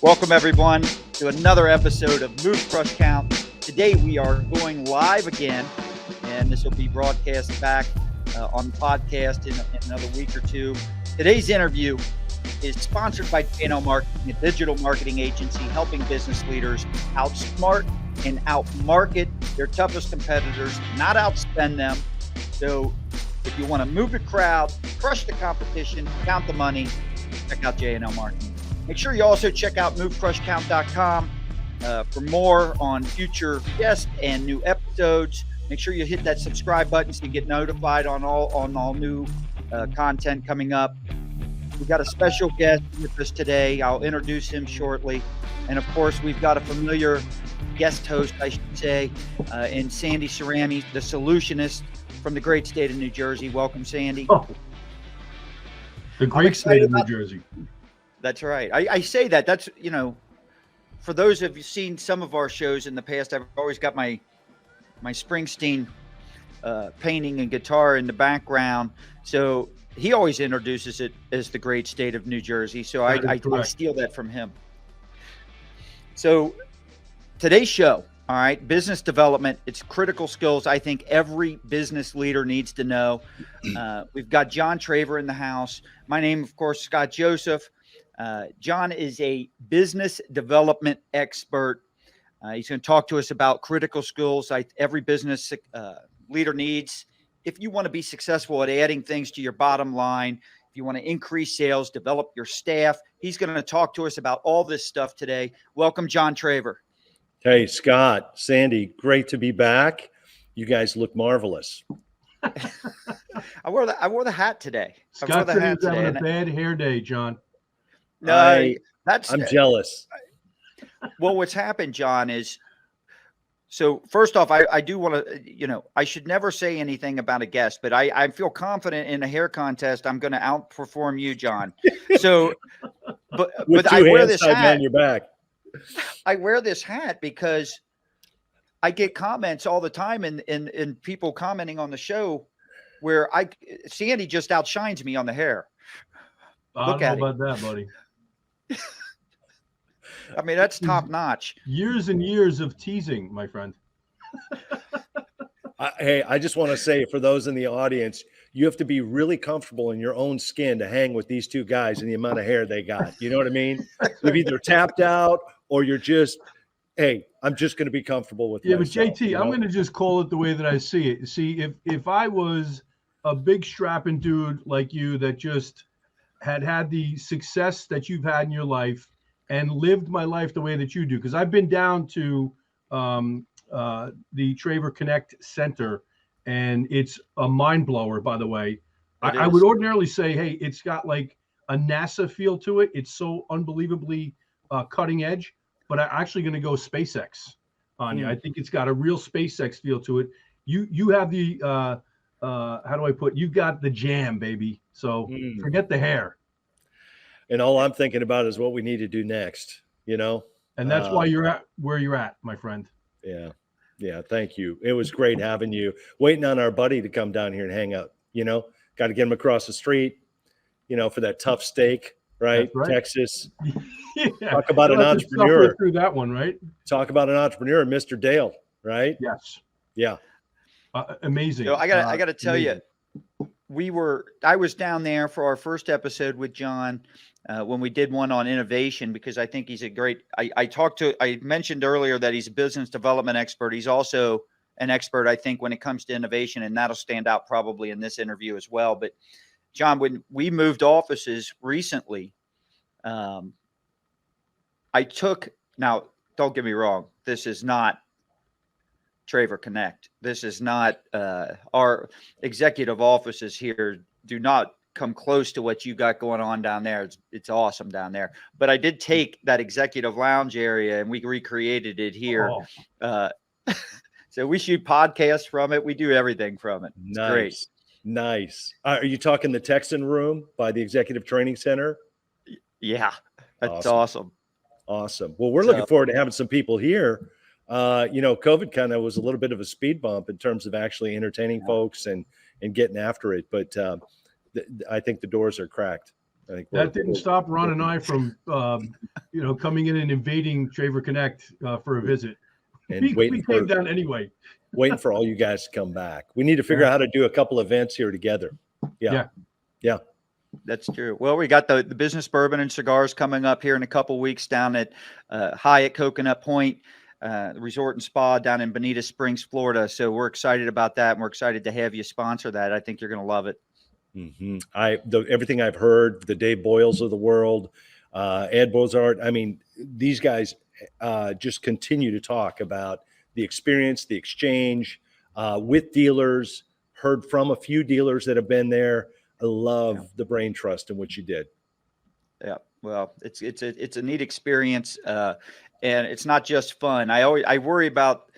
Welcome, everyone, to another episode of Move, Crush, Count. Today, we are going live again, and this will be broadcast back on the podcast in another week or two. Today's interview is sponsored by J&L Marketing, a digital marketing agency helping business leaders outsmart and outmarket their toughest competitors, not outspend them. So if you want to move the crowd, crush the competition, count the money, check out J&L Marketing. Make sure you also check out move.crush.count for more on future guests and new episodes. Make sure you hit that subscribe button so you get notified on all new content coming up. We've got a special guest with us today. I'll introduce him shortly. And of course, we've got a familiar guest host, I should say, in Sandy Cerami, the solutionist from the great state of New Jersey. Welcome, Sandy. Oh, the great state of New Jersey. That's right. I say that. That's, for those of you seen some of our shows in the past, I've always got my Springsteen painting and guitar in the background. So he always introduces it as the great state of New Jersey. So I steal that from him. So today's show, all right, business development, it's critical skills I think every business leader needs to know. We've got John Traver in the house. My name, of course, Scott Joseph. John is a business development expert. He's going to talk to us about critical skills every business leader needs. If you want to be successful at adding things to your bottom line, if you want to increase sales, develop your staff, he's going to talk to us about all this stuff today. Welcome, John Traver. Hey, Scott, Sandy, great to be back. You guys look marvelous. I wore the hat today. Scott said he was having a bad hair day, John. No, I'm jealous. Well, what's happened, John, is so first off, I do want to, I should never say anything about a guest, but I feel confident in a hair contest. I'm going to outperform you, John. So, but I wear this hat. Your back. I wear this hat because I get comments all the time and people commenting on the show where Sandy just outshines me on the hair. I don't know about that, buddy. I mean, that's top notch. Years and years of teasing, my friend. Hey, I just want to say for those in the audience, you have to be really comfortable in your own skin to hang with these two guys and the amount of hair they got. You know what I mean? You've either tapped out or you're just, hey, I'm just going to be comfortable with myself. But JT, I'm going to just call it the way that I see it. See, if I was a big strapping dude like you that just had the success that you've had in your life and lived my life the way that you do, because I've been down to the Traver Connect Center, and it's a mind blower, by the way. I would ordinarily say, hey, it's got like a NASA feel to it. It's so unbelievably cutting edge, but I'm actually going to go SpaceX on you. I think it's got a real SpaceX feel to it. You have the how do I put? You got the jam, baby. So forget the hair. And all I'm thinking about is what we need to do next, And that's why you're at where you're at, my friend. Yeah. Yeah. Thank you. It was great having you. Waiting on our buddy to come down here and hang out, Got to get him across the street, for that tough steak, right? Texas. Yeah. Talk about an entrepreneur. Through that one, right? Talk about an entrepreneur, Mr. Dale, right? Yes. Yeah. Amazing. I got to tell you, I was down there for our first episode with John when we did one on innovation, because I think he's a great, I mentioned earlier that he's a business development expert. He's also an expert, I think, when it comes to innovation, and that'll stand out probably in this interview as well. But John, when we moved offices recently, now don't get me wrong, this is not Traver Connect. This is not our executive offices here do not come close to what you got going on down there. It's awesome down there. But I did take that executive lounge area and we recreated it here. So we shoot podcasts from it. We do everything from it. It's great. Nice. Are you talking the Texan room by the Executive Training Center? Yeah, that's awesome. Awesome. Well, we're looking forward to having some people here. COVID kind of was a little bit of a speed bump in terms of actually entertaining folks and getting after it. But I think the doors are cracked. I think That didn't stop Ron and I from, coming in and invading Traver Connect for a visit. and We came down anyway. waiting for all you guys to come back. We need to figure out how to do a couple events here together. Yeah. That's true. Well, we got the business bourbon and cigars coming up here in a couple weeks down at Hyatt Coconut Point Resort and Spa down in Bonita Springs, Florida. So we're excited about that, and we're excited to have you sponsor that. I think you're going to love it. Everything I've heard, the Dave Boyles of the world, Ed Bozart, I mean, these guys just continue to talk about the experience, the exchange with dealers. Heard from a few dealers that have been there. I love the brain trust in what you did. Yeah, well, it's a neat experience, and it's not just fun. I worry about,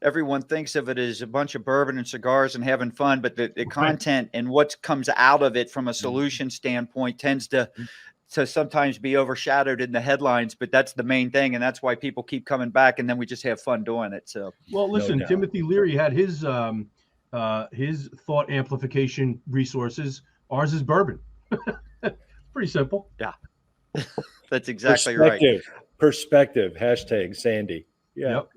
everyone thinks of it as a bunch of bourbon and cigars and having fun, but the content and what comes out of it from a solution standpoint tends to sometimes be overshadowed in the headlines. But that's the main thing, and that's why people keep coming back, and then we just have fun doing it. So, well, listen, No doubt. Timothy Leary had his thought amplification resources. Ours is bourbon. Pretty simple. Yeah, that's exactly right. Perspective. Hashtag Sandy. Yeah. Yep.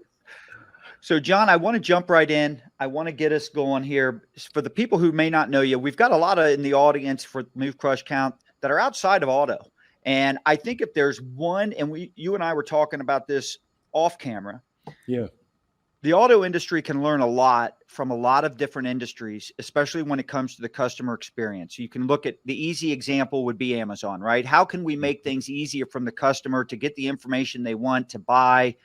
So, John, I want to jump right in. I want to get us going here. For the people who may not know you, we've got a lot in the audience for Move, Crush, Count that are outside of auto. And I think if there's one, and you and I were talking about this off camera. Yeah. The auto industry can learn a lot from a lot of different industries, especially when it comes to the customer experience. You can look at the easy example would be Amazon, right? How can we make things easier from the customer to get the information they want to buy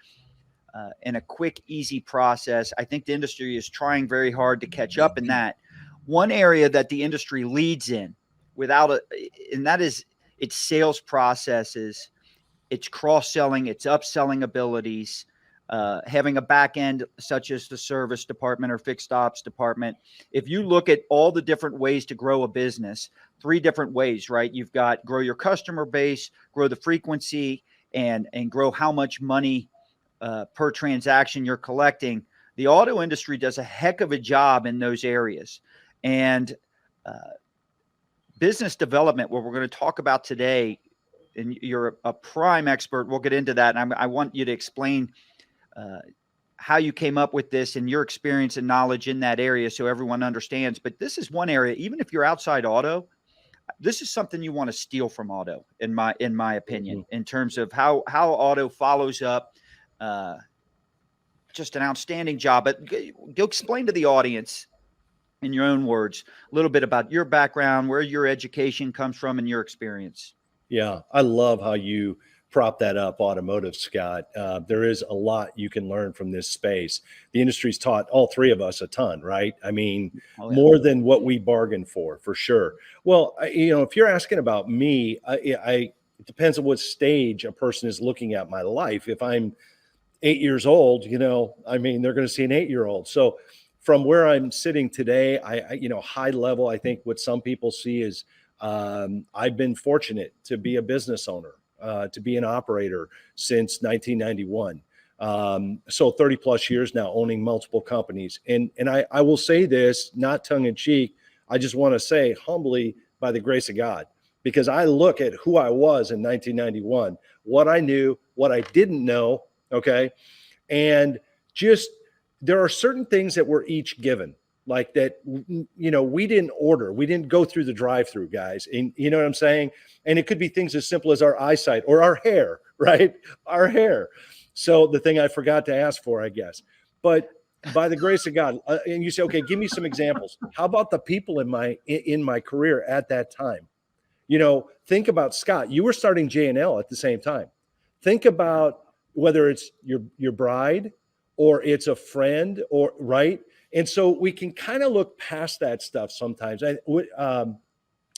in a quick, easy process? I think the industry is trying very hard to catch up in that. One area that the industry leads in and that is its sales processes, its cross-selling, its upselling abilities, having a back end such as the service department or fixed ops department. If you look at all the different ways to grow a business, 3 different ways, right? You've got grow your customer base, grow the frequency, and grow how much money per transaction you're collecting. The auto industry does a heck of a job in those areas. And business development, what we're going to talk about today, and you're a prime expert, we'll get into that. And I want you to explain how you came up with this and your experience and knowledge in that area so everyone understands. But this is one area, even if you're outside auto, this is something you want to steal from auto, in my opinion, in terms of how auto follows up. Just an outstanding job. But go explain to the audience in your own words a little bit about your background, where your education comes from, and your experience. Yeah, I love how you prop that up, automotive, Scott. There is a lot you can learn from this space. The industry's taught all 3 of us a ton, right? I mean, more than what we bargained for sure. Well, if you're asking about me, it depends on what stage a person is looking at my life. If I'm 8 years old, I mean, they're going to see an 8-year-old. So from where I'm sitting today, I high level, I think what some people see is I've been fortunate to be a business owner. To be an operator since 1991. So 30 plus years now owning multiple companies. And I will say this, not tongue in cheek. I just want to say humbly, by the grace of God, because I look at who I was in 1991, what I knew, what I didn't know. Okay. And just, there are certain things that we're each given. Like that, we didn't order. We didn't go through the drive-through, guys. And you know what I'm saying? And it could be things as simple as our eyesight or our hair, right? Our hair. So the thing I forgot to ask for, I guess. But by the grace of God, and you say, okay, give me some examples. How about the people in my career at that time? Think about Scott. You were starting J&L at the same time. Think about whether it's your bride or it's a friend, or right. And so we can kind of look past that stuff sometimes. I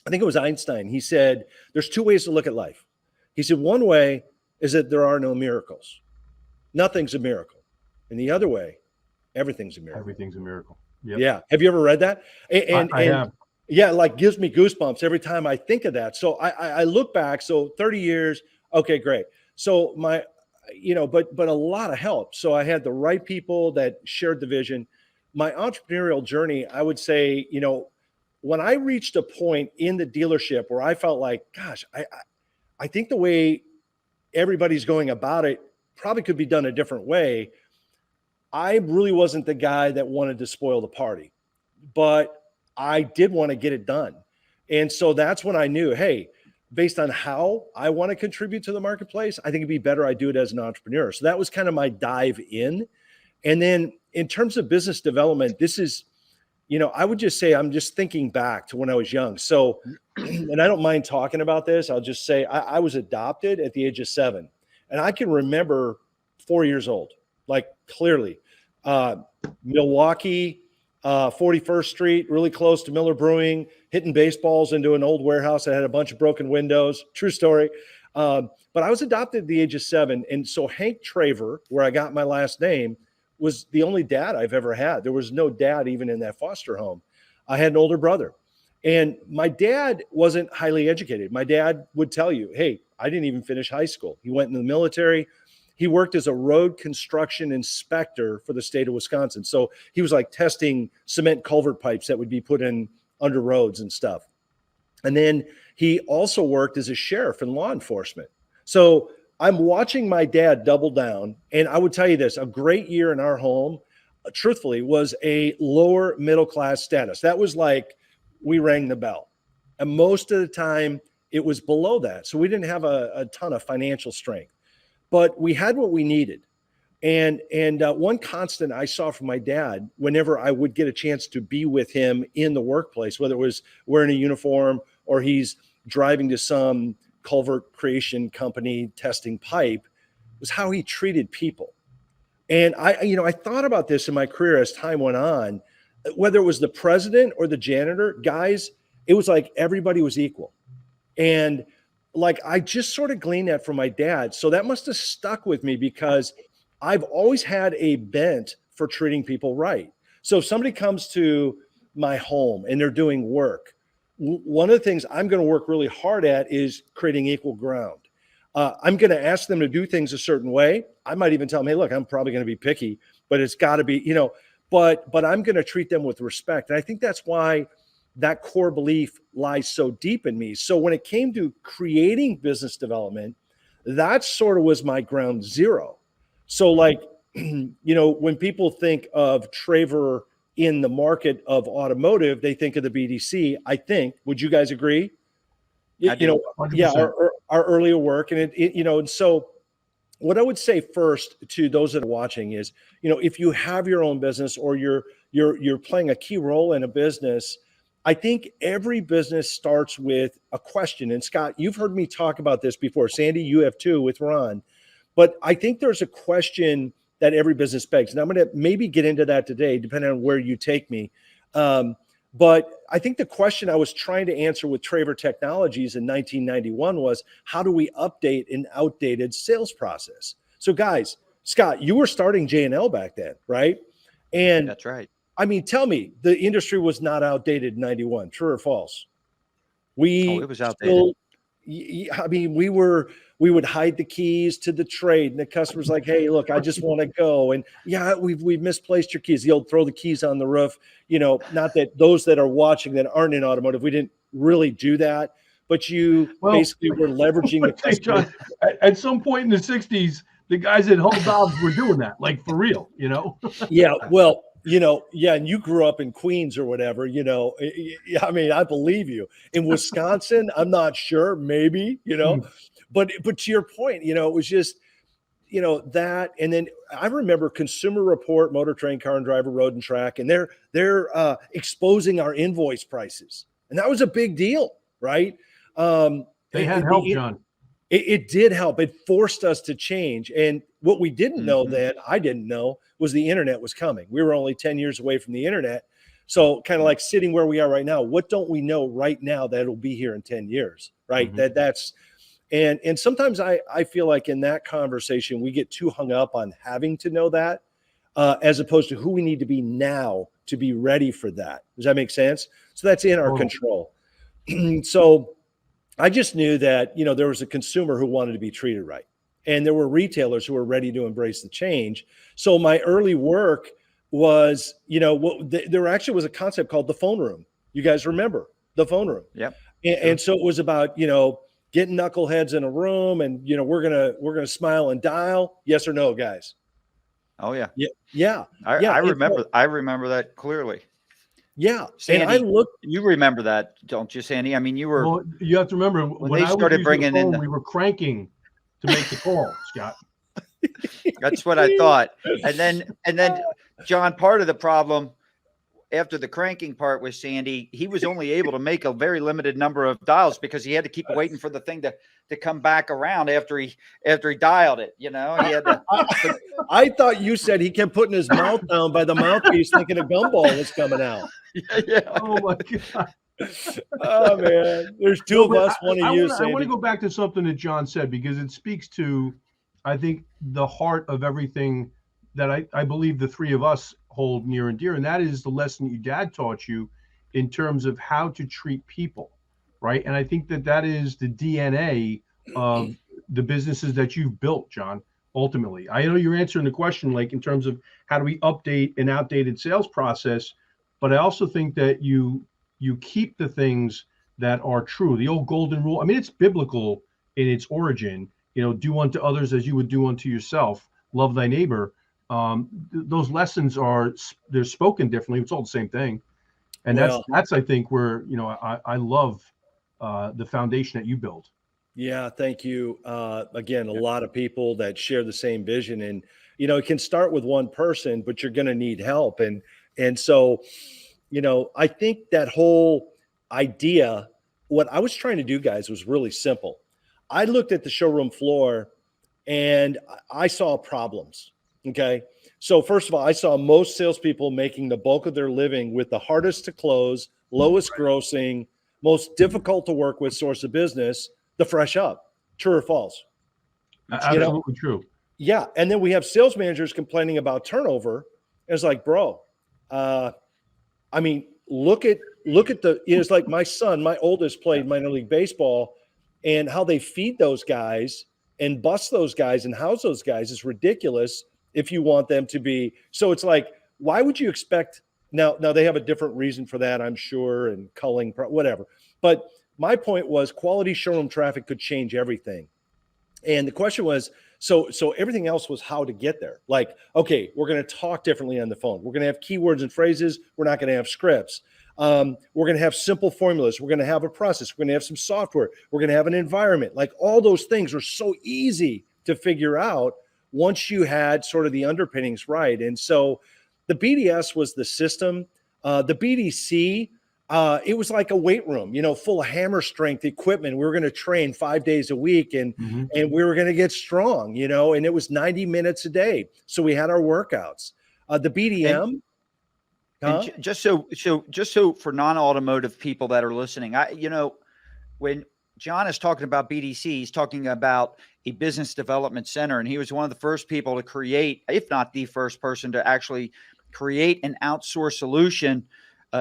think it was Einstein. He said, there's 2 ways to look at life. He said, one way is that there are no miracles. Nothing's a miracle. And the other way, everything's a miracle. Everything's a miracle. Yep. Yeah. Have you ever read that? I have. Yeah, like gives me goosebumps every time I think of that. So I look back, so 30 years. Okay, great. So but a lot of help. So I had the right people that shared the vision. My entrepreneurial journey, I would say, when I reached a point in the dealership where I felt like, gosh, I think the way everybody's going about it probably could be done a different way. I really wasn't the guy that wanted to spoil the party, but I did want to get it done. And so that's when I knew, hey, based on how I want to contribute to the marketplace, I think it'd be better I do it as an entrepreneur. So that was kind of my dive in. And then in terms of business development, this is, I would just say, I'm just thinking back to when I was young. So, and I don't mind talking about this. I'll just say I was adopted at the age of 7. And I can remember 4 years old, like clearly, Milwaukee, 41st Street, really close to Miller Brewing, hitting baseballs into an old warehouse that had a bunch of broken windows. True story. But I was adopted at the age of 7. And so Hank Traver, where I got my last name, was the only dad I've ever had. There was no dad even in that foster home. I had an older brother. And my dad wasn't highly educated. My dad would tell you, hey, I didn't even finish high school. He went in the military. He worked as a road construction inspector for the state of Wisconsin. So he was like testing cement culvert pipes that would be put in under roads and stuff. And then he also worked as a sheriff in law enforcement. So I'm watching my dad double down. And I would tell you this, a great year in our home, truthfully, was a lower middle class status. That was like we rang the bell. And most of the time it was below that. So we didn't have a ton of financial strength, but we had what we needed. And one constant I saw from my dad, whenever I would get a chance to be with him in the workplace, whether it was wearing a uniform or he's driving to some culvert creation company testing pipe, was how he treated people. And I thought about this in my career as time went on, whether it was the president or the janitor, guys, it was like everybody was equal. And like, I just sort of gleaned that from my dad. So that must have stuck with me because I've always had a bent for treating people right. So if somebody comes to my home and they're doing work, one of the things I'm going to work really hard at is creating equal ground. I'm going to ask them to do things a certain way. I might even tell them, hey, look, I'm probably going to be picky, but it's got to be, but I'm going to treat them with respect. And I think that's why that core belief lies so deep in me. So when it came to creating business development, that sort of was my ground zero. So like, when people think of Traver in the market of automotive, they think of the BDC, I think. Would you guys agree? Yeah, our earlier work. And and so what I would say first to those that are watching is, if you have your own business or you're playing a key role in a business, I think every business starts with a question. And Scott, you've heard me talk about this before. Sandy, you have too with Ron. But I think there's a question that every business begs. And I'm going to maybe get into that today, depending on where you take me. But I think the question I was trying to answer with Traver Technologies in 1991 was, how do we update an outdated sales process? So guys, Scott, you were starting J&L back then, right? And that's right. I mean, tell me, the industry was not outdated in 91, true or false? It was outdated. We would hide the keys to the trade, and the customer's like, hey, look, I just want to go. And yeah, we've misplaced your keys. You'll throw the keys on the roof. Not that those that are watching that aren't in automotive, we didn't really do that, but basically were leveraging the customer. John, at some point in the 60s, the guys at Hull Dobbs were doing that, like for real, Yeah, well, and you grew up in Queens or whatever, I mean, I believe you. In Wisconsin, I'm not sure, maybe, but to your point, it was just, that. And then I remember Consumer Report, Motor Trade, Car and Driver, Road and Track, and they're exposing our invoice prices. And that was a big deal, right? They had help, John. It did help. It forced us to change. And what we didn't know then, I didn't know, was the internet was coming. We were only 10 years away from the internet. So kind of like sitting where we are right now, what don't we know right now that it'll be here in 10 years, right? And sometimes I feel like in that conversation, we get too hung up on having to know that as opposed to who we need to be now to be ready for that. Does that make sense? So that's in our control. So I just knew that, there was a consumer who wanted to be treated right. And there were retailers who were ready to embrace the change. So my early work was, there actually was a concept called the phone room. You guys remember the phone room? Yep. And so it was about, getting knuckleheads in a room and, we're going to smile and dial. Yes or no, guys? Oh yeah. Yeah. Yeah. I remember that clearly. Yeah. Sandy, and you remember that, don't you, Sandy? I mean, you were. Well, you have to remember when they I started was bringing the phone, in we were cranking to make the call, Scott. That's what I thought. And then John, part of the problem after the cranking part with Sandy, he was only able to make a very limited number of dials because he had to keep waiting for the thing to come back around after he dialed it. He had to. I thought you said he kept putting his mouth down by the mouthpiece, thinking a gumball was coming out. Yeah. Oh my God. Oh man, there's two of us, one of you. I want to go back to something that John said because it speaks to, I think, the heart of everything that I believe the three of us hold near and dear, and that is the lesson your dad taught you in terms of how to treat people, right? And I think that is the DNA of the businesses that you've built, John. Ultimately, I know you're answering the question like in terms of how do we update an outdated sales process, but I also think that you keep the things that are true. The old golden rule. I mean, it's biblical in its origin. Do unto others as you would do unto yourself. Love thy neighbor. Those lessons they're spoken differently. It's all the same thing, and that's I think where I love the foundation that you build. Yeah, thank you. Again, a lot of people that share the same vision, and it can start with one person, but you're going to need help, and so I think that whole idea. What I was trying to do, guys, was really simple. I looked at the showroom floor, and I saw problems. Okay. So first of all, I saw most salespeople making the bulk of their living with the hardest to close, lowest grossing, most difficult to work with source of business, the fresh up. True or false? Absolutely true. Yeah. And then we have sales managers complaining about turnover. It's like, bro, I mean, look at it's like my son, my oldest, played minor league baseball, and how they feed those guys and bust those guys and house those guys is ridiculous. If you want them to be, so it's like, why would you expect now they have a different reason for that, I'm sure, and culling, whatever. But my point was quality showroom traffic could change everything. And the question was, so everything else was how to get there. Like, okay, we're going to talk differently on the phone. We're going to have keywords and phrases. We're not going to have scripts. We're going to have simple formulas. We're going to have a process. We're going to have some software. We're going to have an environment. Like all those things are so easy to figure out once you had sort of the underpinnings right. And so the BDS was the system. The BDC, it was like a weight room, full of hammer strength equipment. We were going to train 5 days a week and we were going to get strong, and it was 90 minutes a day. So we had our workouts. The BDM. And just so for non-automotive people that are listening, when John is talking about BDC, he's talking about a business development center. And he was one of the first people to create, if not the first person to actually create an outsourced solution.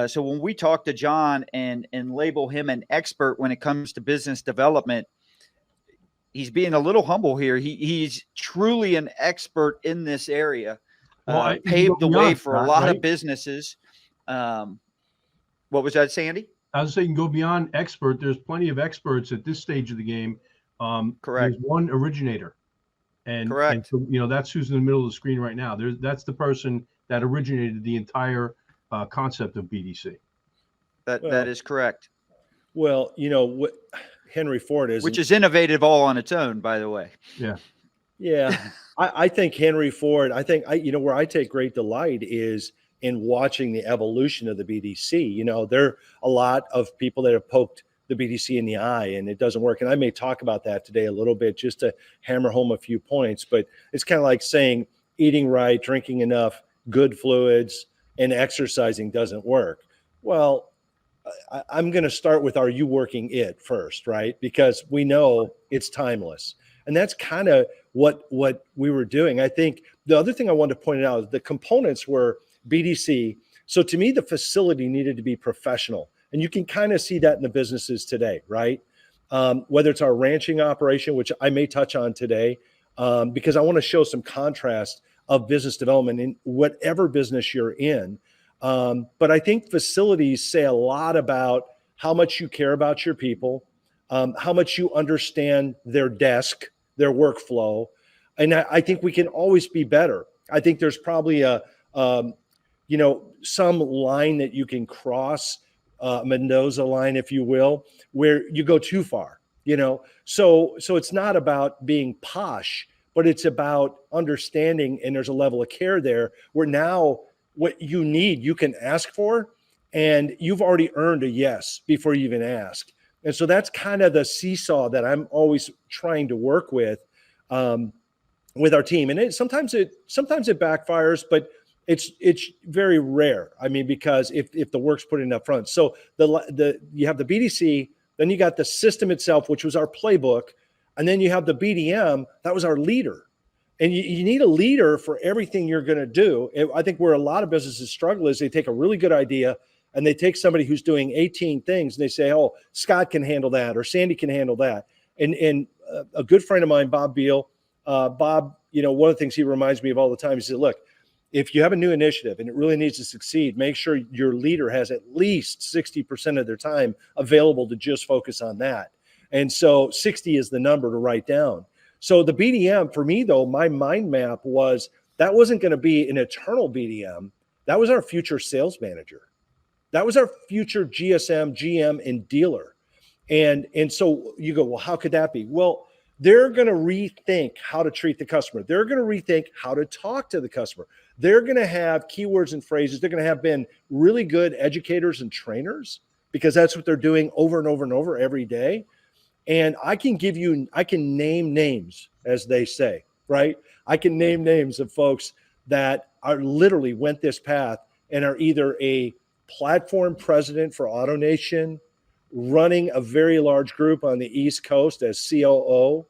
So when we talk to John and label him an expert when it comes to business development, he's being a little humble here. He's truly an expert in this area. Paved the way for a lot of businesses. What was that, Sandy? I was saying, you can go beyond expert. There's plenty of experts at this stage of the game. Correct. There's one originator, and correct. And so, that's who's in the middle of the screen right now. That's the person that originated the entire concept of BDC. That is correct. Well, what Henry Ford is, which is innovative all on its own, by the way. Yeah. Yeah. I think Henry Ford, where I take great delight is in watching the evolution of the BDC. There are a lot of people that have poked the BDC in the eye and it doesn't work. And I may talk about that today a little bit just to hammer home a few points, but it's kind of like saying eating right, drinking enough good fluids, and exercising doesn't work. Well, I'm going to start with, are you working it first, right? Because we know it's timeless. And that's kind of what we were doing. I think the other thing I wanted to point out is the components were BDC. So to me, the facility needed to be professional. And you can kind of see that in the businesses today, right? Whether it's our ranching operation, which I may touch on today, because I want to show some contrast of business development in whatever business you're in. But I think facilities say a lot about how much you care about your people, how much you understand their desk, their workflow. And I think we can always be better. I think there's probably some line that you can cross, Mendoza line, if you will, where you go too far, So it's not about being posh, but it's about understanding, and there's a level of care there where now what you need, you can ask for, and you've already earned a yes before you even ask. And so that's kind of the seesaw that I'm always trying to work with our team. And sometimes it backfires, but it's very rare. I mean, because if the work's put in up front. So you have the BDC, then you got the system itself, which was our playbook, and then you have the BDM, that was our leader. And you need a leader for everything you're going to do. And I think where a lot of businesses struggle is they take a really good idea and they take somebody who's doing 18 things and they say, oh, Scott can handle that, or Sandy can handle that. And a good friend of mine, Bob Beal, Bob, one of the things he reminds me of all the time, he said, look, if you have a new initiative and it really needs to succeed, make sure your leader has at least 60% of their time available to just focus on that. And so 60 is the number to write down. So the BDM for me, though, my mind map was that wasn't going to be an eternal BDM. That was our future sales manager. That was our future GSM, GM, and dealer. And so you go, well, how could that be? Well, they're going to rethink how to treat the customer. They're going to rethink how to talk to the customer. They're going to have keywords and phrases. They're going to have been really good educators and trainers because that's what they're doing over and over and over every day. And I can name names, as they say, right? I can name names of folks that are literally went this path and are either a platform president for AutoNation, running a very large group on the East Coast as COO,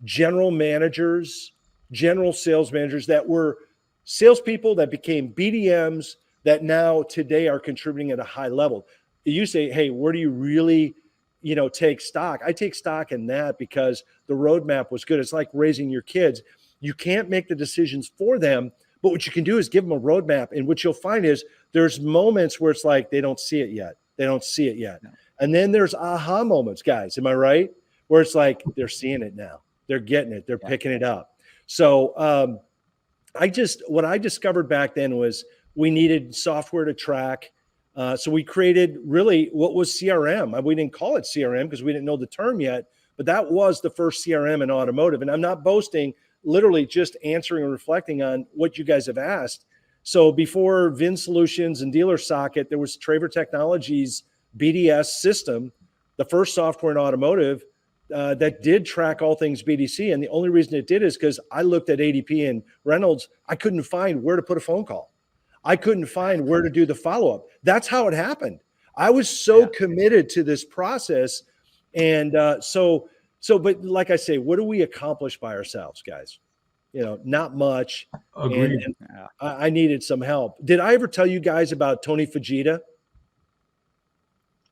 general managers, general sales managers that were salespeople that became BDMs that now today are contributing at a high level. You say, hey, where do you really take stock? I take stock in that because the roadmap was good. It's like raising your kids. You can't make the decisions for them, but what you can do is give them a roadmap. And what you'll find is there's moments where it's like, they don't see it yet. They don't see it yet. No. And then there's aha moments, guys. Am I right? Where it's like, they're seeing it now. They're getting it. They're picking it up. So what I discovered back then was we needed software to track. So we created really what was CRM. We didn't call it CRM because we didn't know the term yet, but that was the first CRM in automotive. And I'm not boasting, literally just answering and reflecting on what you guys have asked. So before VIN Solutions and Dealer Socket, there was Traver Technologies BDS system, the first software in automotive that did track all things BDC. And the only reason it did is because I looked at ADP and Reynolds. I couldn't find where to put a phone call. I couldn't find where to do the follow-up. That's how it happened. I was so committed to this process. And but like I say, what do we accomplish by ourselves, guys? Not much. Agreed. And I needed some help. Did I ever tell you guys about Tony Fujita?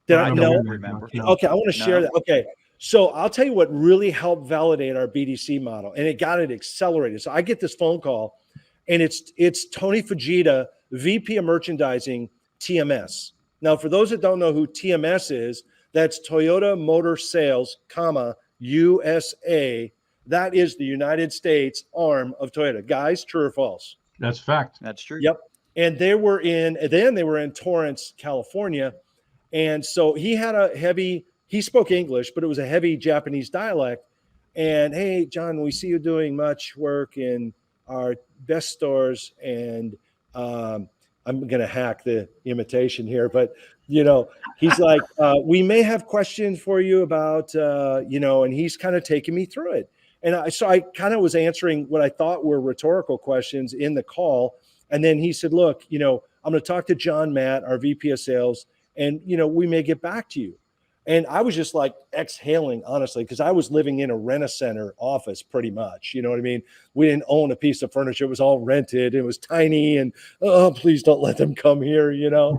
Did I know? Remember. Okay, I want to share that. Okay. So I'll tell you what really helped validate our BDC model, and it got it accelerated. So I get this phone call, and it's Tony Fujita, VP of Merchandising, TMS. Now, for those that don't know who TMS is, that's Toyota Motor Sales, USA. That is the United States arm of Toyota. Guys, true or false? That's fact. That's true. Yep. And they were in Torrance, California. And so he spoke English, but it was a heavy Japanese dialect. And hey, John, we see you doing much work in our best stores. And I'm going to hack the imitation here, but he's like, we may have questions for you about, and he's kind of taking me through it. And so I kind of was answering what I thought were rhetorical questions in the call. And then he said, look, I'm going to talk to John Matt, our VP of sales, and, we may get back to you. And I was just like exhaling, honestly, because I was living in a rent-a-center office pretty much. You know what I mean? We didn't own a piece of furniture. It was all rented. It was tiny. And, oh, please don't let them come here,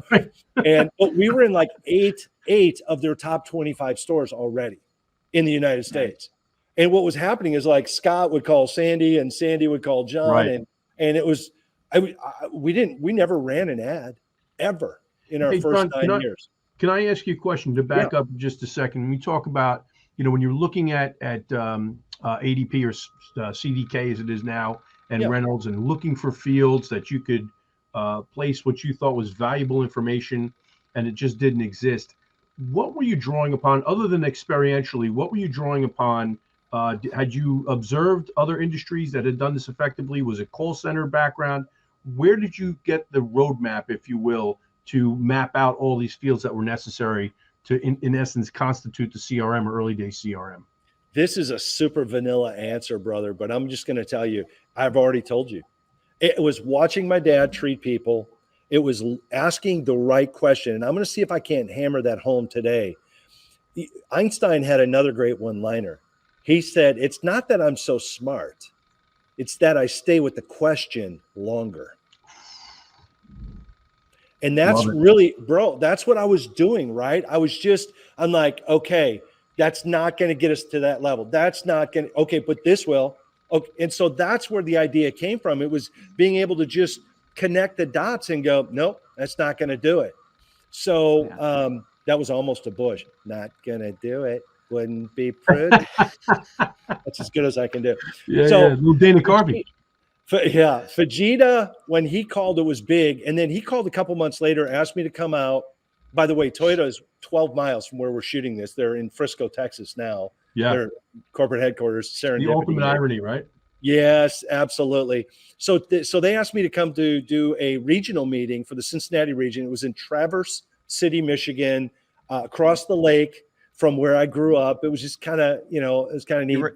But we were in like eight of their top 25 stores already in the United States. And what was happening is like Scott would call Sandy and Sandy would call John. Right. And it was We never ran an ad ever in our Hey, first John, 9 years. Can I ask you a question to back up just a second? When we talk about, when you're looking at ADP or CDK as it is now, and Reynolds, and looking for fields that you could place what you thought was valuable information, and it just didn't exist. What were you drawing upon, other than experientially? What were you drawing upon? Had you observed other industries that had done this effectively? Was it call center background? Where did you get the roadmap, if you will, to map out all these fields that were necessary to, in essence, constitute the CRM or early day CRM? This is a super vanilla answer, brother, but I'm just going to tell you, I've already told you. It was watching my dad treat people. It was asking the right question. And I'm going to see if I can't hammer that home today. Einstein had another great one-liner. He said, it's not that I'm so smart. It's that I stay with the question longer. And that's really, bro, that's what I was doing, right? I'm like, okay, that's not going to get us to that level. That's not going to, okay, but this will. Okay. And so that's where the idea came from. It was being able to just connect the dots and go, nope, that's not going to do it. So that was almost a Bush. Not going to do it. Wouldn't be prudent. That's as good as I can do. Little Dana Carvey. Fujita, when he called, it was big. And then he called a couple months later, asked me to come out. By the way, Toyota is 12 miles from where we're shooting this. They're in Frisco, Texas now. Yeah. Their corporate headquarters. Serendipity. The ultimate irony, right? Yes, absolutely. So they asked me to come to do a regional meeting for the Cincinnati region. It was in Traverse City, Michigan, across the lake from where I grew up. It was just kind of, it was kind of neat. Do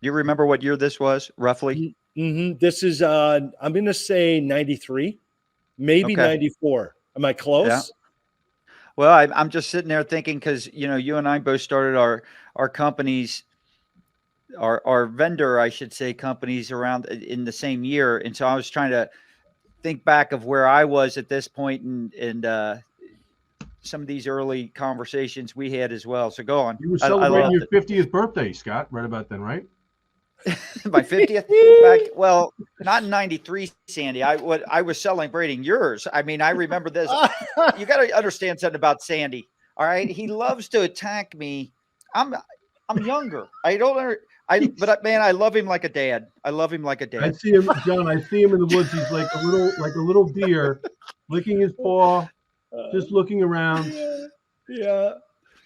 you remember what year this was, roughly? Mm-hmm. This is, I'm going to say 93, maybe 94. Am I close? Yeah. Well, I'm just sitting there thinking, because, you and I both started our companies, our vendor, I should say, companies around in the same year. And so I was trying to think back of where I was at this point and some of these early conversations we had as well. So go on. You were celebrating your 50th birthday, Scott, right about then, right? My 50th? Well, not in 93, Sandy. I was celebrating yours. I mean, I remember this. You got to understand something about Sandy. All right. He loves to attack me. I'm younger. But man, I love him like a dad. I love him like a dad. I see him, John. I see him in the woods. He's like a little deer, licking his paw, just looking around. Yeah.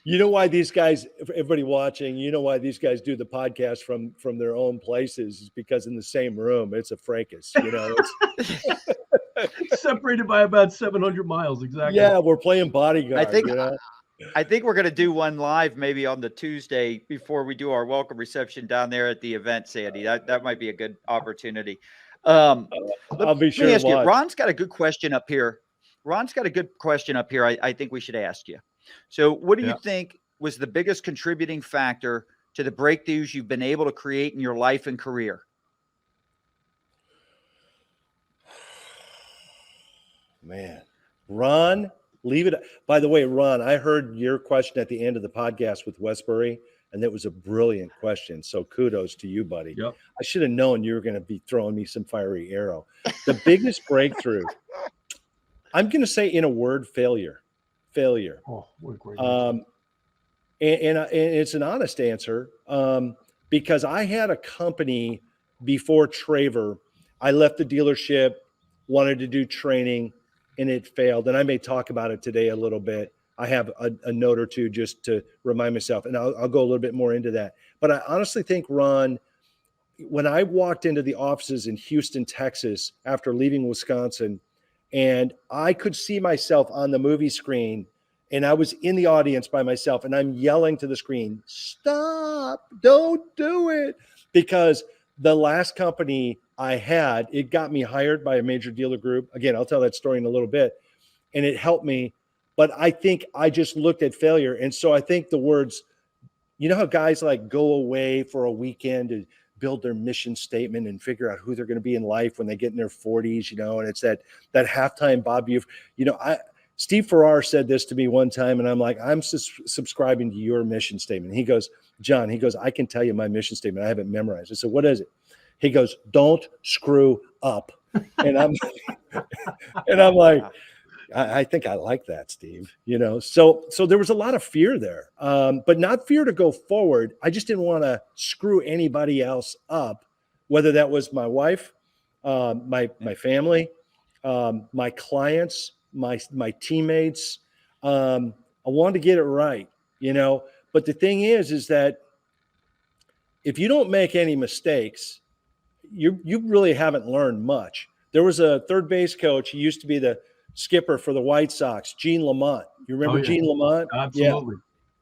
You know why these guys, everybody watching, why these guys do the podcast from their own places is because in the same room, it's a fracas, It's separated by about 700 miles. Exactly. Yeah. We're playing bodyguard. I think we're going to do one live maybe on the Tuesday before we do our welcome reception down there at the event, Sandy. That might be a good opportunity. I'll be sure. Let me ask you, Ron's got a good question up here. I think we should ask you. So what do you think was the biggest contributing factor to the breakthroughs you've been able to create in your life and career? Man, Ron, leave it. By the way, Ron, I heard your question at the end of the podcast with Westbury, and that was a brilliant question. So kudos to you, buddy. Yep. I should have known you were going to be throwing me some fiery arrow. The biggest breakthrough, I'm going to say in a word, failure. Oh, what a great answer. And it's an honest answer because I had a company before Traver. I left the dealership, wanted to do training, and it failed. And I may talk about it today a little bit. I have a note or two just to remind myself, and I'll go a little bit more into that. But I honestly think, Ron, when I walked into the offices in Houston, Texas, after leaving Wisconsin, and I could see myself on the movie screen, and I was in the audience by myself, and I'm yelling to the screen, stop, don't do it. Because the last company I had, it got me hired by a major dealer group. Again, I'll tell that story in a little bit. And it helped me. But I think I just looked at failure. And so I think the words, how guys like go away for a weekend to build their mission statement and figure out who they're going to be in life when they get in their 40s, and it's that halftime Bob Buford. Steve Farrar said this to me one time, and I'm like, I'm subscribing to your mission statement. He goes, John, I can tell you my mission statement. I have it memorized. I said, what is it? He goes, don't screw up. And I'm and I'm like, I think I like that, Steve. So there was a lot of fear there, but not fear to go forward. I just didn't want to screw anybody else up, whether that was my wife, my family, my clients, my teammates. I wanted to get it right, But the thing is that if you don't make any mistakes, you really haven't learned much. There was a third base coach. He used to be the skipper for the White Sox, Gene Lamont. You remember Gene Lamont? Absolutely.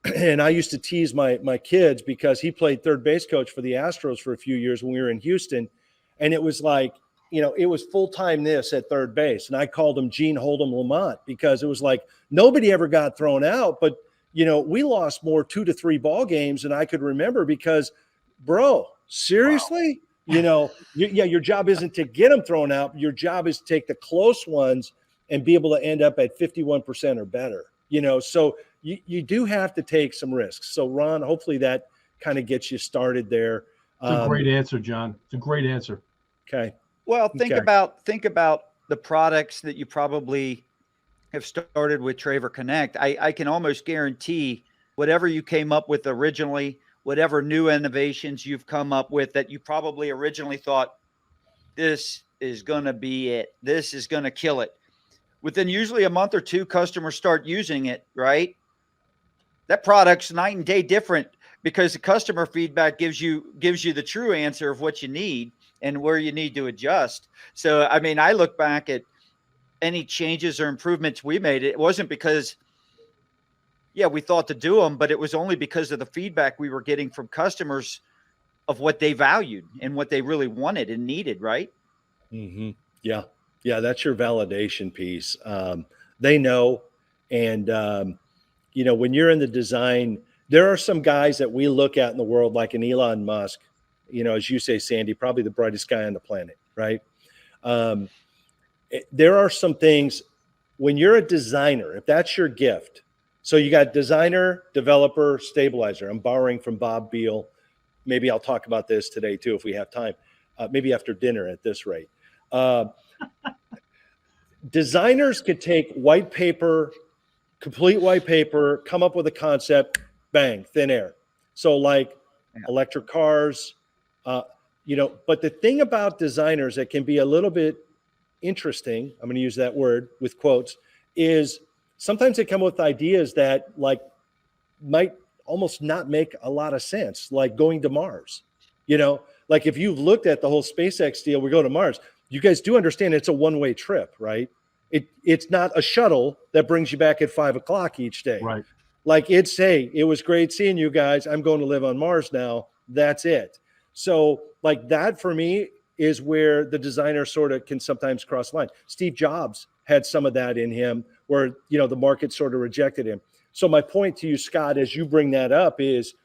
Yeah. And I used to tease my kids because he played third base coach for the Astros for a few years when we were in Houston. And it was like, it was full-time this at third base. And I called him Gene Hold'em Lamont because it was like nobody ever got thrown out. But, we lost more 2 to 3 ball games than I could remember because, bro, seriously? Wow. Your job isn't to get them thrown out. Your job is to take the close ones and be able to end up at 51% or better, so you do have to take some risks. So Ron, hopefully that kind of gets you started there. It's a great answer, John. It's a great answer. Okay. Well, think about the products that you probably have started with Traver Connect. I can almost guarantee whatever you came up with originally, whatever new innovations you've come up with that you probably originally thought, this is going to be it. This is going to kill it. Within usually a month or two, customers start using it, right? That product's night and day different because the customer feedback gives you the true answer of what you need and where you need to adjust. So, I mean, I look back at any changes or improvements we made. It wasn't because, we thought to do them, but it was only because of the feedback we were getting from customers of what they valued and what they really wanted and needed, right? Mm-hmm. Yeah. Yeah, that's your validation piece. They know. And, when you're in the design, there are some guys that we look at in the world, like an Elon Musk, as you say, Sandy, probably the brightest guy on the planet, right? There are some things when you're a designer, if that's your gift. So you got designer, developer, stabilizer. I'm borrowing from Bob Beal. Maybe I'll talk about this today too, if we have time, maybe after dinner at this rate. Designers could take white paper, complete white paper, come up with a concept, bang, thin air. So like electric cars, but the thing about designers that can be a little bit interesting, I'm going to use that word with quotes, is sometimes they come up with ideas that might almost not make a lot of sense, like going to Mars. Like if you've looked at the whole SpaceX deal, we go to Mars. You guys do understand it's a one-way trip, right? It's not a shuttle that brings you back at 5 o'clock each day. Right. Like it's, hey, it was great seeing you guys. I'm going to live on Mars now. That's it. So like that for me is where the designer sort of can sometimes cross the line. Steve Jobs had some of that in him where, the market sort of rejected him. So my point to you, Scott, as you bring that up is,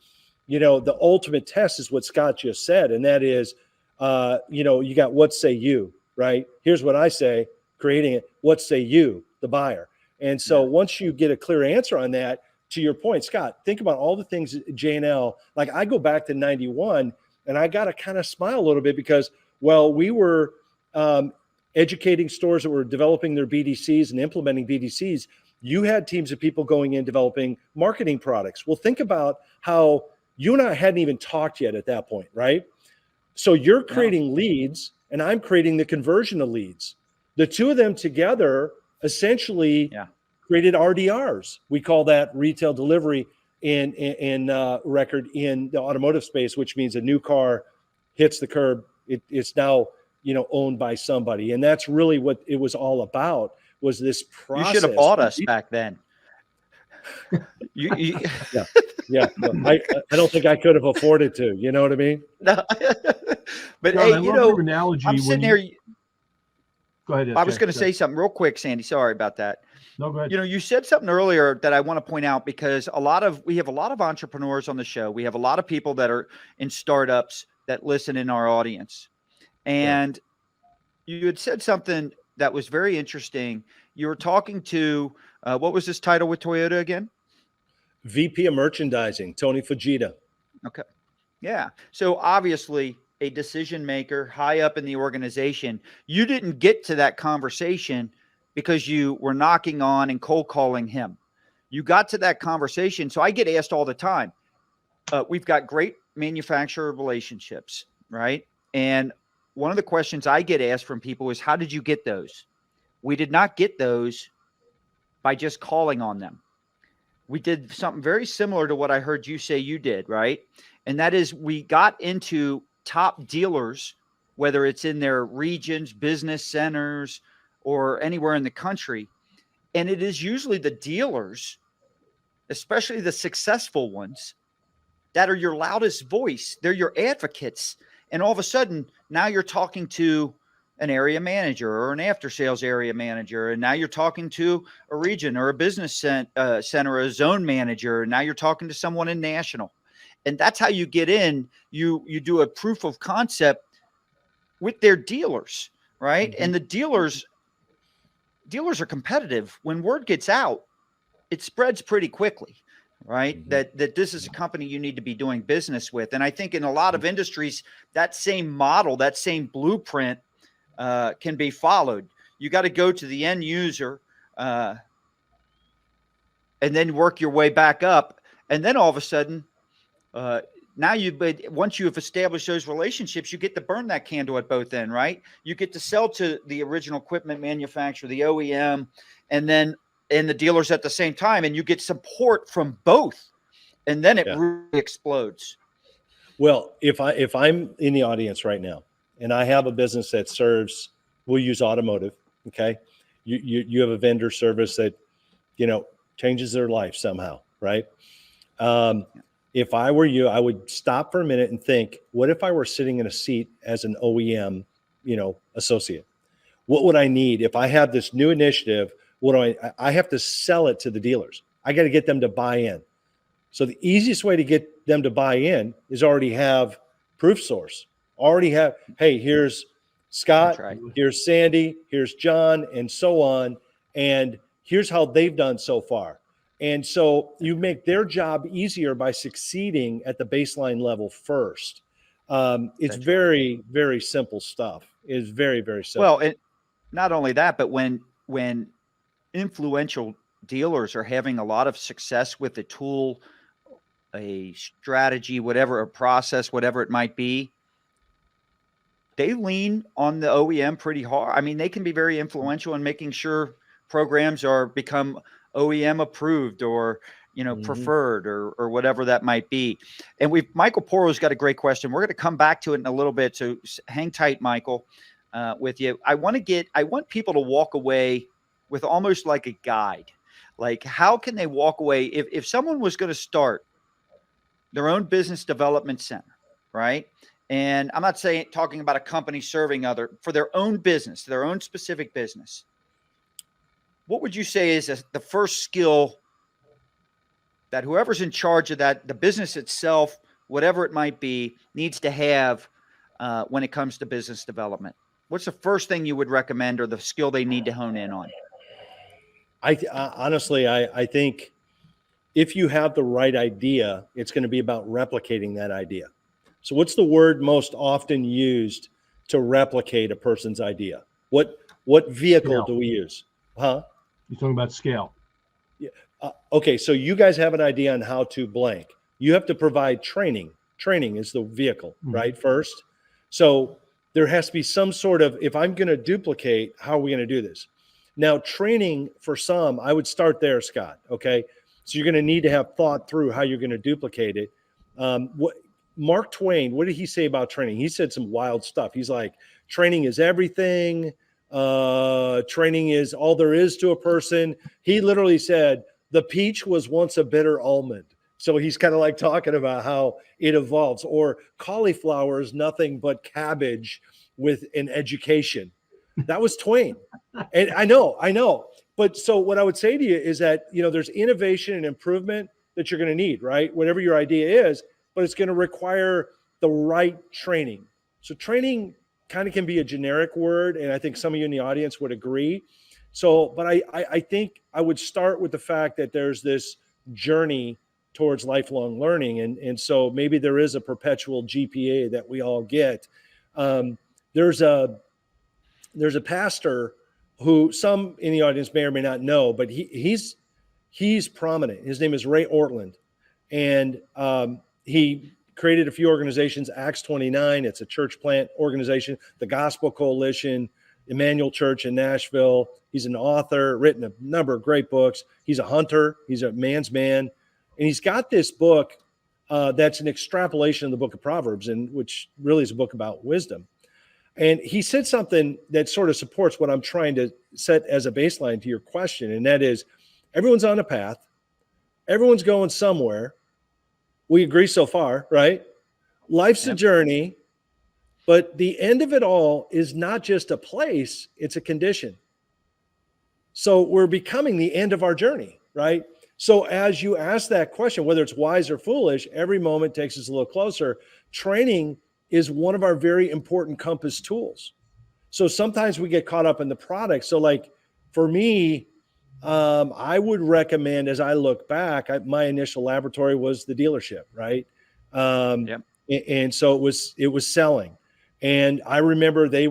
the ultimate test is what Scott just said. And that is, you got what say you, right? Here's what I say, creating it. What say you, the buyer? And so once you get a clear answer on that, to your point, Scott, think about all the things J&L, like I go back to 91 and I got to kind of smile a little bit because, we were educating stores that were developing their BDCs and implementing BDCs. You had teams of people going in developing marketing products. Well, think about how you and I hadn't even talked yet at that point, right? So you're creating leads and I'm creating the conversion of leads. The two of them together essentially created RDRs. We call that retail delivery in record in the automotive space, which means a new car hits the curb. It's now, owned by somebody. And that's really what it was all about, was this process. You should have bought us back then. Yeah. I don't think I could have afforded to, you know what I mean? No. But John, hey, I love your analogy. I'm sitting here. Go ahead. I was going to say something real quick, Sandy. Sorry about that. No, go ahead. You said something earlier that I want to point out because we have a lot of entrepreneurs on the show. We have a lot of people that are in startups that listen in our audience. And you had said something that was very interesting. You were talking to, what was this title with Toyota again? VP of Merchandising, Tony Fujita. Okay. Yeah. So obviously a decision maker high up in the organization, you didn't get to that conversation because you were knocking on and cold calling him. You got to that conversation. So I get asked all the time, we've got great manufacturer relationships, right? And one of the questions I get asked from people is, how did you get those? We did not get those by just calling on them. We did something very similar to what I heard you say you did, right? And that is, we got into top dealers, whether it's in their regions, business centers, or anywhere in the country. And it is usually the dealers, especially the successful ones, that are your loudest voice. They're your advocates. And all of a sudden, now you're talking to an area manager or an after sales area manager. And now you're talking to a region or a business center, or a zone manager. And now you're talking to someone in national. And that's how you get in. You do a proof of concept with their dealers, right? Mm-hmm. And the dealers are competitive. When word gets out, it spreads pretty quickly, right? Mm-hmm. That this is a company you need to be doing business with. And I think in a lot of industries, that same model, that same blueprint can be followed. You got to go to the end user and then work your way back up. And then all of a sudden, now once you have established those relationships, you get to burn that candle at both ends, right? You get to sell to the original equipment manufacturer, the OEM, and the dealers at the same time, and you get support from both, and then it really explodes. Well, if I'm in the audience right now and I have a business that serves, we'll use automotive, okay? You have a vendor service that, changes their life somehow, right? If I were you, I would stop for a minute and think, what if I were sitting in a seat as an OEM, associate? What would I need if I have this new initiative? What do I have to sell it to the dealers. I got to get them to buy in. So the easiest way to get them to buy in is already have proof source. Already have, hey, here's Scott, right, here's Sandy, here's John, and so on. And here's how they've done so far. And so you make their job easier by succeeding at the baseline level first. It's very, very simple stuff. It's very, very simple. Well, and not only that, but when influential dealers are having a lot of success with a tool, a strategy, whatever, a process, whatever it might be, they lean on the OEM pretty hard. I mean, they can be very influential in making sure programs become OEM approved or, preferred or whatever that might be. And Michael Poro's got a great question. We're going to come back to it in a little bit. So hang tight, Michael, with you. I want people to walk away with almost like a guide. Like, how can they walk away if someone was going to start their own business development center, right? And I'm not talking about a company serving for their own business, their own specific business. What would you say is the first skill that whoever's in charge of that, the business itself, whatever it might be, needs to have when it comes to business development? What's the first thing you would recommend, or the skill they need to hone in on? Honestly, I think if you have the right idea, it's going to be about replicating that idea. So what's the word most often used to replicate a person's idea? What vehicle do we use? Huh? You're talking about scale. Yeah. Okay. So you guys have an idea on how to blank. You have to provide training. Training is the vehicle, right? First. So there has to be some sort of, if I'm going to duplicate, how are we going to do this? Now, training for some, I would start there, Scott. Okay. So you're going to need to have thought through how you're going to duplicate it. Mark Twain, what did he say about training? He said some wild stuff. He's like, training is everything. Training is all there is to a person. He literally said the peach was once a bitter almond. So he's kind of like talking about how it evolves. Or cauliflower is nothing but cabbage with an education. That was Twain. And I know. But so what I would say to you is that, there's innovation and improvement that you're going to need, right? Whatever your idea is, but it's going to require the right training. So training kind of can be a generic word, and I think some of you in the audience would agree. So, but I think I would start with the fact that there's this journey towards lifelong learning. And so maybe there is a perpetual GPA that we all get. There's a pastor who some in the audience may or may not know, but he's prominent. His name is Ray Ortland. And he created a few organizations, Acts 29. It's a church plant organization, the Gospel Coalition, Emmanuel Church in Nashville. He's an author, written a number of great books. He's a hunter. He's a man's man. And he's got this book that's an extrapolation of the book of Proverbs, and which really is a book about wisdom. And he said something that sort of supports what I'm trying to set as a baseline to your question. And that is, everyone's on a path. Everyone's going somewhere. We agree so far, right? Life's a journey, but the end of it all is not just a place, it's a condition. So we're becoming the end of our journey, right? So as you ask that question, whether it's wise or foolish, every moment takes us a little closer. Training is one of our very important compass tools. So sometimes we get caught up in the product. So like for me, I would recommend, as I look back, my initial laboratory was the dealership, right? And so it was selling. And I remember they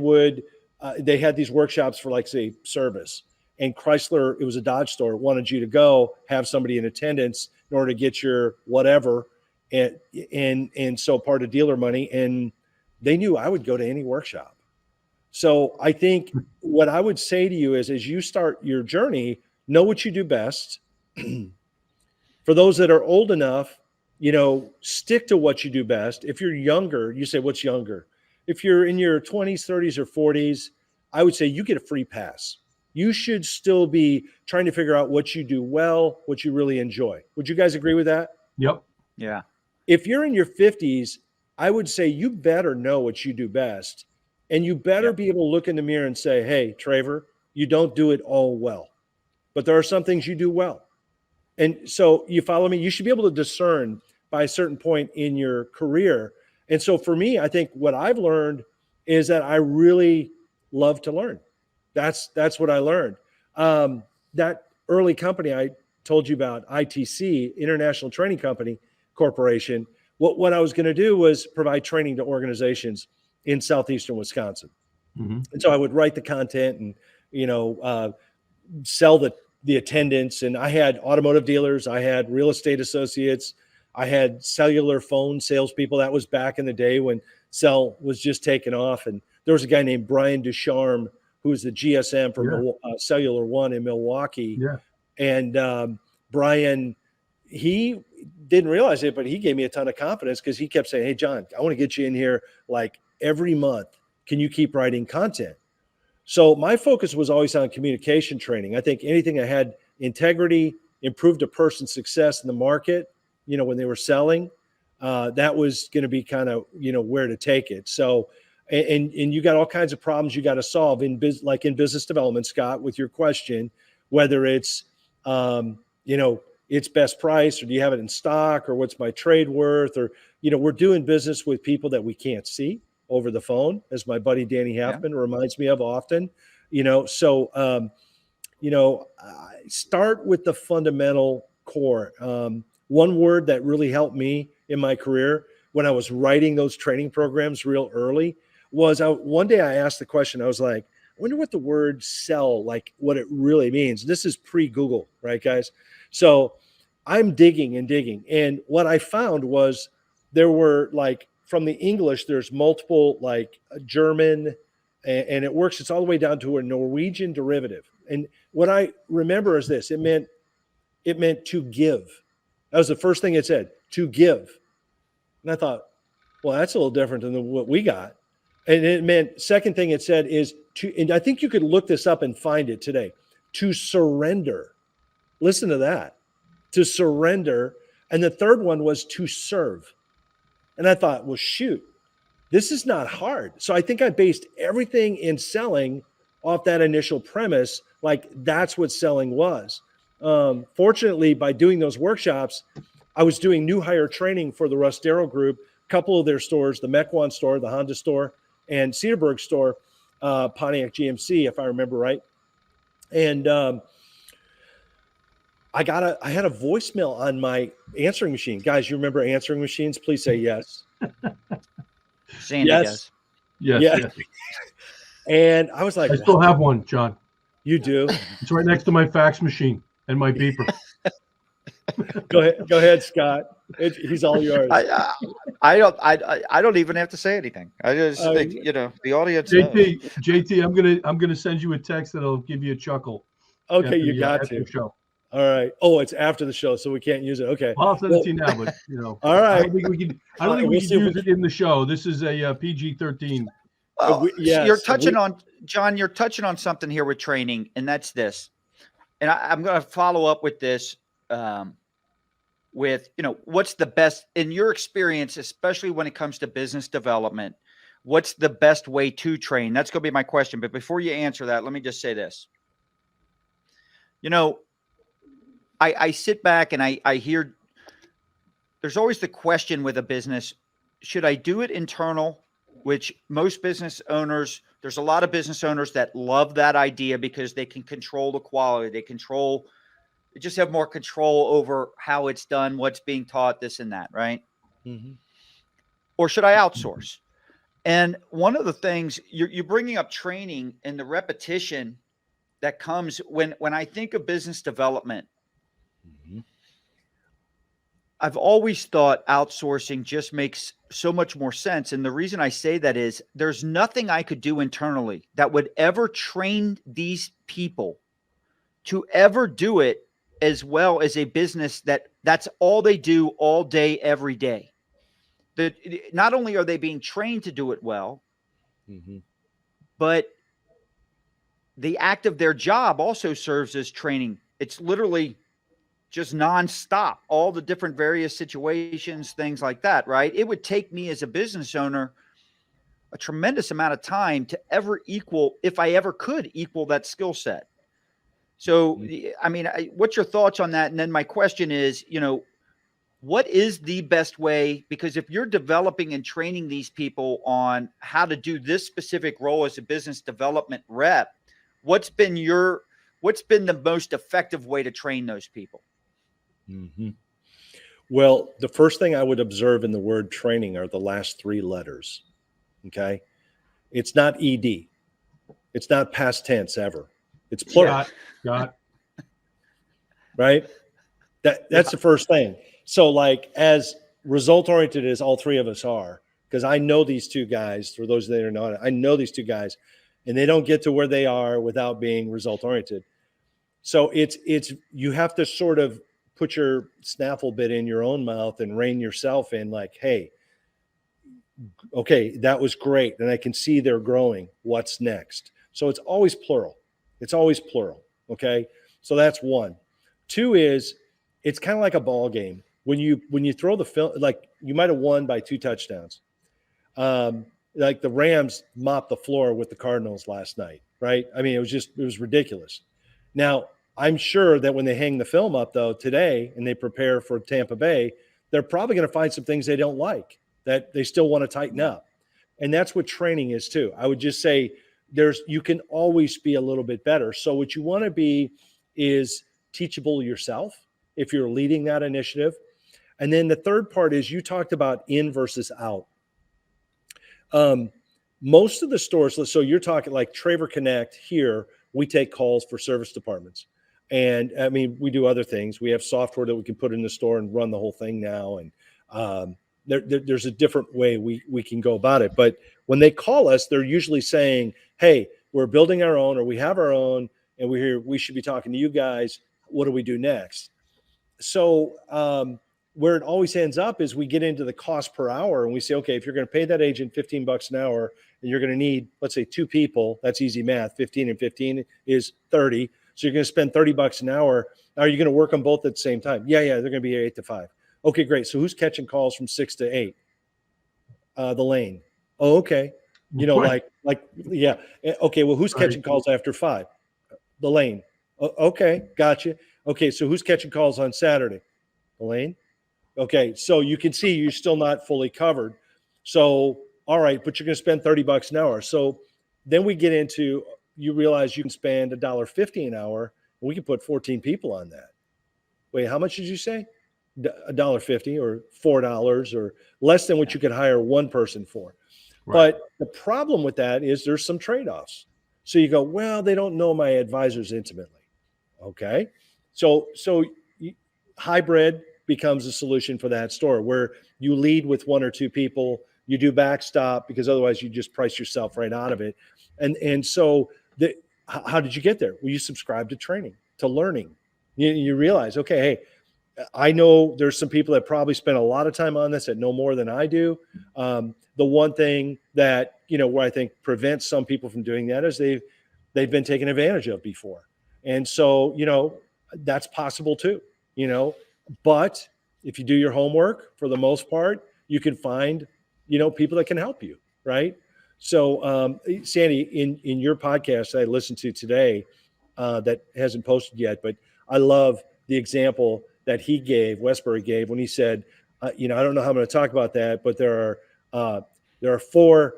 had these workshops for, like, say, service. And Chrysler, it was a Dodge store, wanted you to go have somebody in attendance in order to get your whatever. And so part of dealer money. And they knew I would go to any workshop. So I think what I would say to you is, as you start your journey, know what you do best. For those that are old enough, stick to what you do best. If you're younger, you say, what's younger? If you're in your 20s, 30s, or 40s, I would say you get a free pass. You should still be trying to figure out what you do well, what you really enjoy. Would you guys agree with that? Yep. Yeah. If you're in your 50s, I would say you better know what you do best. And you better be able to look in the mirror and say, hey, Traver, you don't do it all well, but there are some things you do well. And so you follow me? You should be able to discern by a certain point in your career. And so for me, I think what I've learned is that I really love to learn. That's what I learned. That early company I told you about, ITC, International Training Company Corporation, what I was going to do was provide training to organizations in southeastern Wisconsin. Mm-hmm. And so I would write the content and, sell the attendance. And I had automotive dealers, I had real estate associates, I had cellular phone salespeople. That was back in the day when cell was just taking off. And there was a guy named Brian Ducharme, who was the GSM for Cellular One in Milwaukee. Yeah. And Brian, he didn't realize it, but he gave me a ton of confidence because he kept saying, hey, John, I want to get you in here like every month. Can you keep writing content? So my focus was always on communication training. I think anything that had integrity, improved a person's success in the market, when they were selling, that was going to be kind of, where to take it. So, and you got all kinds of problems you got to solve in business development, Scott, with your question, whether it's, it's best price, or do you have it in stock, or what's my trade worth, or, we're doing business with people that we can't see over the phone, as my buddy Danny Halfman reminds me of often, so, start with the fundamental core. One word that really helped me in my career when I was writing those training programs real early was one day I asked the question, I was like, I wonder what the word sell, like what it really means. This is pre-Google, right, guys? So I'm digging. And what I found was there were, like, from the English, there's multiple, like German, and it works. It's all the way down to a Norwegian derivative. And what I remember is this, it meant to give. That was the first thing it said, to give. And I thought, well, that's a little different than what we got. And it meant, second thing it said is to, and I think you could look this up and find it today, to surrender. Listen to that, to surrender. And the third one was to serve. And I thought, well, shoot, this is not hard. So I think I based everything in selling off that initial premise, like that's what selling was. Fortunately, by doing those workshops, I was doing new hire training for the Rustero Group, a couple of their stores, the Mequon store, the Honda store, and Cedarburg store, Pontiac GMC, if I remember right. And I had a voicemail on my answering machine. Guys, you remember answering machines? Please say yes. Sandy Yes. does. Yes, Yeah. yes. And I was like, I still have one, John. You do? It's right next to my fax machine and my beeper. Go ahead, Scott. He's all yours. I don't even have to say anything. I just think, the audience knows. JT, I'm gonna send you a text that'll give you a chuckle. Okay, you got to. The show. All right. Oh, it's after the show, so we can't use it. Okay. Well, I'll send it to you now, but all right. I don't think we can. I don't think we can use it in the show. This is a PG-13. Well, you're touching on, John. You're touching on something here with training, and that's this. And I'm going to follow up with this. With what's the best in your experience, especially when it comes to business development? What's the best way to train? That's going to be my question. But before you answer that, let me just say this. I sit back and I hear there's always the question with a business, should I do it internal? Which most business owners, there's a lot of business owners that love that idea because they can control the quality. They just have more control over how it's done, what's being taught, this and that, right? Mm-hmm. Or should I outsource? And one of the things you're bringing up training and the repetition that comes when I think of business development. Mm-hmm. I've always thought outsourcing just makes so much more sense. And the reason I say that is there's nothing I could do internally that would ever train these people to ever do it as well as a business that's all they do all day, every day. That not only are they being trained to do it well, mm-hmm. but the act of their job also serves as training. It's literally just nonstop, all the different various situations, things like that, right? It would take me as a business owner a tremendous amount of time to ever equal, if I ever could equal that skill set. So, I mean, what's your thoughts on that? And then my question is, what is the best way? Because if you're developing and training these people on how to do this specific role as a business development rep, what's been the most effective way to train those people? Mm-hmm. Well, the first thing I would observe in the word training are the last three letters. Okay. It's not ED. It's not past tense ever. It's plural. Got. Right. That's the first thing. So like as result oriented as all three of us are, because I know these two guys, for those that are not, I know these two guys and they don't get to where they are without being result oriented. So it's, you have to sort of put your snaffle bit in your own mouth and rein yourself in like, hey, okay, that was great. And I can see they're growing. What's next? So it's always plural. It's always plural. Okay. So that's one. Two is it's kind of like a ball game. When you throw the film, like you might've won by 2 touchdowns. Like the Rams mopped the floor with the Cardinals last night. Right. I mean, it was ridiculous. Now, I'm sure that when they hang the film up, though, today and they prepare for Tampa Bay, they're probably going to find some things they don't like that they still want to tighten up. And that's what training is, too. I would just say you can always be a little bit better. So what you want to be is teachable yourself if you're leading that initiative. And then the third part is you talked about in versus out. Most of the stores, so you're talking like Traver Connect here, we take calls for service departments. And I mean, we do other things. We have software that we can put in the store and run the whole thing now. And there's a different way we can go about it. But when they call us, they're usually saying, hey, we're building our own or we have our own and we should be talking to you guys. What do we do next? So where it always ends up is we get into the cost per hour and we say, okay, if you're going to pay that agent $15 an hour and you're going to need, let's say 2 people, that's easy math. 15 and 15 is 30. So you're going to spend $30 an hour. Are you going to work on both at the same time? Yeah. They're going to be 8 to 5. Okay, great. So who's catching calls from 6 to 8? The lane. Oh, okay. Yeah. Okay. Well, who's catching calls after 5? The lane. Okay. Gotcha. Okay. So who's catching calls on Saturday? The lane. Okay. So you can see you're still not fully covered. So, all right, but you're going to spend $30 an hour. So then we get into, you realize you can spend $1.50 an hour and we can put 14 people on that. wait, how much did you say? $1.50 or $4 or less than what you could hire one person for. Right. But the problem with that is there's some trade-offs. So you go, well, they don't know my advisors intimately. Okay. So hybrid becomes a solution for that store where you lead with one or two people, you do backstop because otherwise you just price yourself right out of it. And so how did you get there? Well, you subscribe to training, to learning. You realize, okay, hey, I know there's some people that probably spend a lot of time on this that know more than I do. The one thing that, where I think prevents some people from doing that is they've been taken advantage of before. And so, that's possible too, but if you do your homework, for the most part, you can find, people that can help you. Right. So, Sandy, in your podcast that I listened to today, that hasn't posted yet, but I love the example that he gave, Westbury gave, when he said, I don't know how I'm going to talk about that, but there are 4,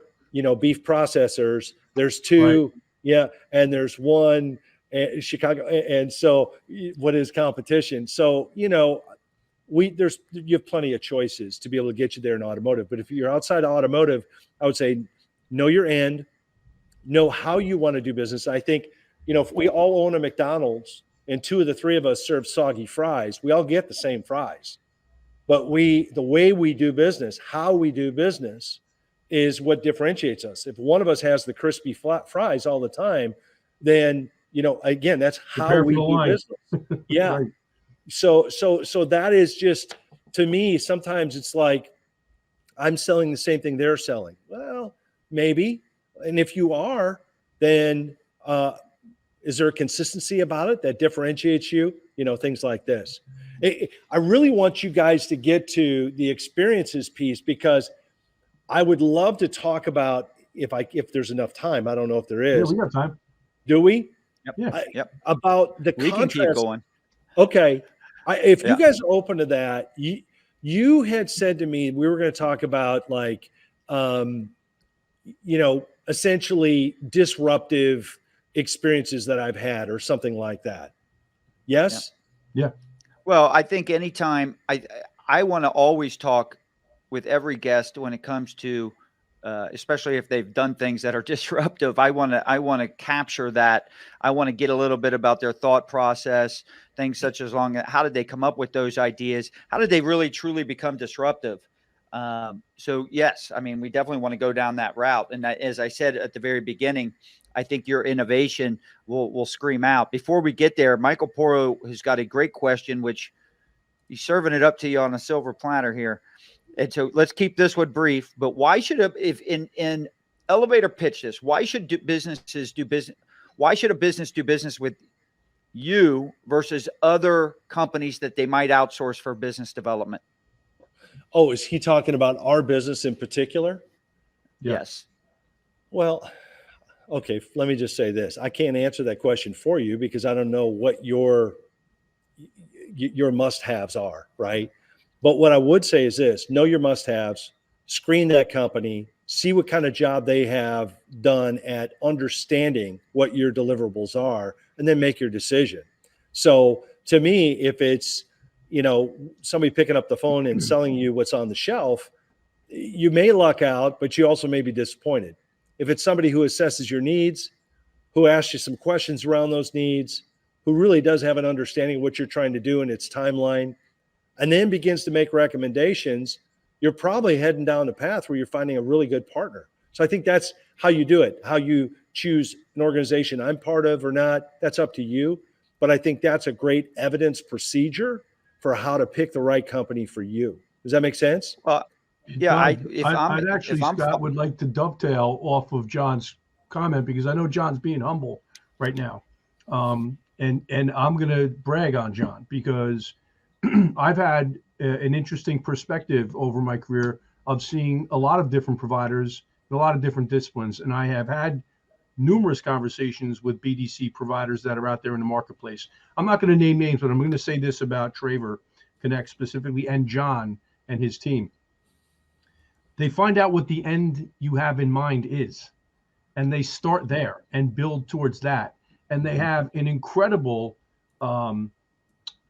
beef processors. There's 2, right. Yeah, and there's 1 in Chicago, and so what is competition? So you have plenty of choices to be able to get you there in automotive. But if you're outside of automotive, I would say know your end, know how you want to do business. I think if we all own a McDonald's and 2 of the 3 of us serve soggy fries, we all get the same fries. But the way we do business, how we do business is what differentiates us. If one of us has the crispy flat fries all the time, then, again, that's how we do business. Yeah. Right. So that is just, to me, sometimes it's like I'm selling the same thing they're selling. Well, maybe. And if you are, then, is there a consistency about it that differentiates you? Things like this. I really want you guys to get to the experiences piece because I would love to talk about if there's enough time. I don't know if there is. Yeah, we got time. Do we? Yep. Yep. About the we contrast. Can keep going. Okay. If you guys are open to that, you had said to me we were going to talk about like, essentially disruptive experiences that I've had or something like that. Yes? Yeah. Well, I think anytime I want to always talk with every guest when it comes to, especially if they've done things that are disruptive. I want to capture that. I want to get a little bit about their thought process, things such as how did they come up with those ideas? How did they really truly become disruptive? So yes, I mean, we definitely want to go down that route. And as I said at the very beginning, I think your innovation will scream out. Before we get there, Michael Porro has got a great question, which he's serving it up to you on a silver platter here. And so let's keep this one brief. But why should if in elevator pitch this? Why should businesses do business? Why should a business do business with you versus other companies that they might outsource for business development? Oh, is he talking about our business in particular? Yeah. Yes. Well, okay, let me just say this. I can't answer that question for you because I don't know what your must-haves are, right? But what I would say is this: know your must-haves, screen that company, see what kind of job they have done at understanding what your deliverables are, and then make your decision. So to me, if it's, somebody picking up the phone and selling you what's on the shelf, you may luck out, but you also may be disappointed. If it's somebody who assesses your needs, who asks you some questions around those needs, who really does have an understanding of what you're trying to do in its timeline, and then begins to make recommendations, you're probably heading down the path where you're finding a really good partner. So I think that's how you do it. How you choose an organization I'm part of or not, that's up to you. But I think that's a great evidence procedure for how to pick the right company for you. Does that make sense? Well, yeah. I'd actually, Scott, would like to dovetail off of John's comment because I know John's being humble right now. And I'm going to brag on John because I've had an interesting perspective over my career of seeing a lot of different providers in a lot of different disciplines. And I have had numerous conversations with BDC providers that are out there in the marketplace. I'm not going to name names, but I'm going to say this about Traver Connect specifically and John and his team. They find out what the end you have in mind is, and they start there and build towards that. And they have an incredible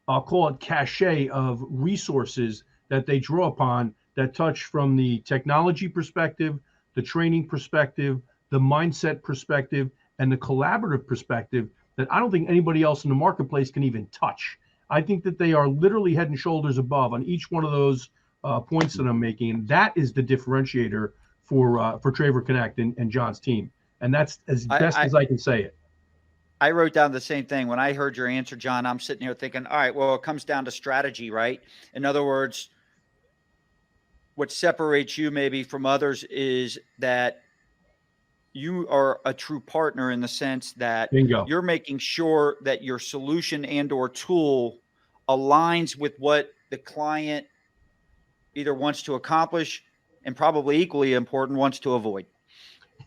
I'll call it cachet of resources that they draw upon that touch from the technology perspective, the training perspective, the mindset perspective, and the collaborative perspective that I don't think anybody else in the marketplace can even touch. I think that they are literally head and shoulders above on each one of those points that I'm making. And that is the differentiator for Traver Connect and John's team. And that's as best as I can say it. I wrote down the same thing. When I heard your answer, John, I'm sitting here thinking, all right, well, it comes down to strategy, right? In other words, what separates you maybe from others is that you are a true partner in the sense that Bingo. You're making sure that your solution and or tool aligns with what the client either wants to accomplish and probably equally important wants to avoid.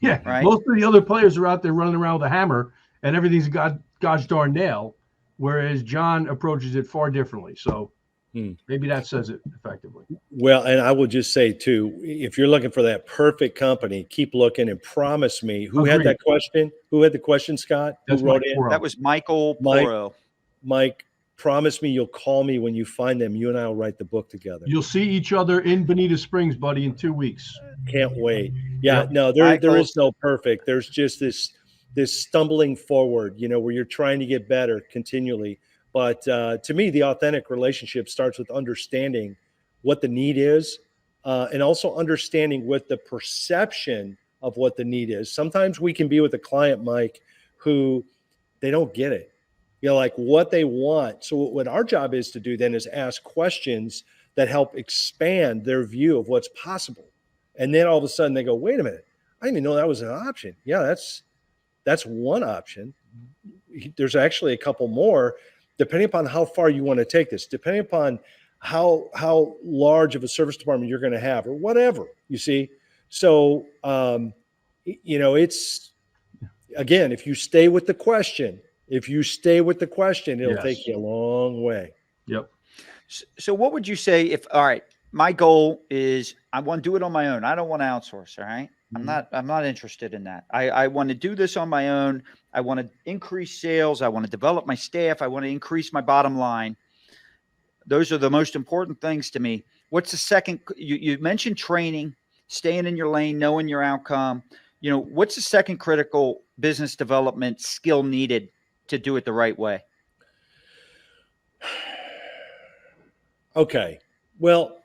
Yeah, right. Most of the other players are out there running around with a hammer and everything's gosh darn nail, whereas John approaches it far differently. So maybe that says it effectively. Well, and I will just say too, if you're looking for that perfect company, keep looking and promise me. Who had that question? Who had the question, Scott? That's who wrote it? That was Michael Poro. Mike, promise me you'll call me when you find them. You and I will write the book together. You'll see each other in Bonita Springs, buddy, in 2 weeks. Can't wait. Yeah, no, there is no perfect. There's just this stumbling forward, where you're trying to get better continually. But to me, the authentic relationship starts with understanding what the need is, and also understanding what the perception of what the need is. Sometimes we can be with a client, Mike, who they don't get it, like what they want. So what our job is to do then is ask questions that help expand their view of what's possible. And then all of a sudden they go, wait a minute, I didn't even know that was an option. Yeah, that's one option. There's actually a couple more, depending upon how far you want to take this, depending upon how large of a service department you're going to have or whatever, you see. So, it's, again, if you stay with the question, it'll take you a long way. Yep. So what would you say if, all right, my goal is I want to do it on my own. I don't want to outsource. All right. I'm not interested in that. I want to do this on my own. I want to increase sales. I want to develop my staff. I want to increase my bottom line. Those are the most important things to me. What's the second? You mentioned training, staying in your lane, knowing your outcome. What's the second critical business development skill needed to do it the right way? Okay. Well,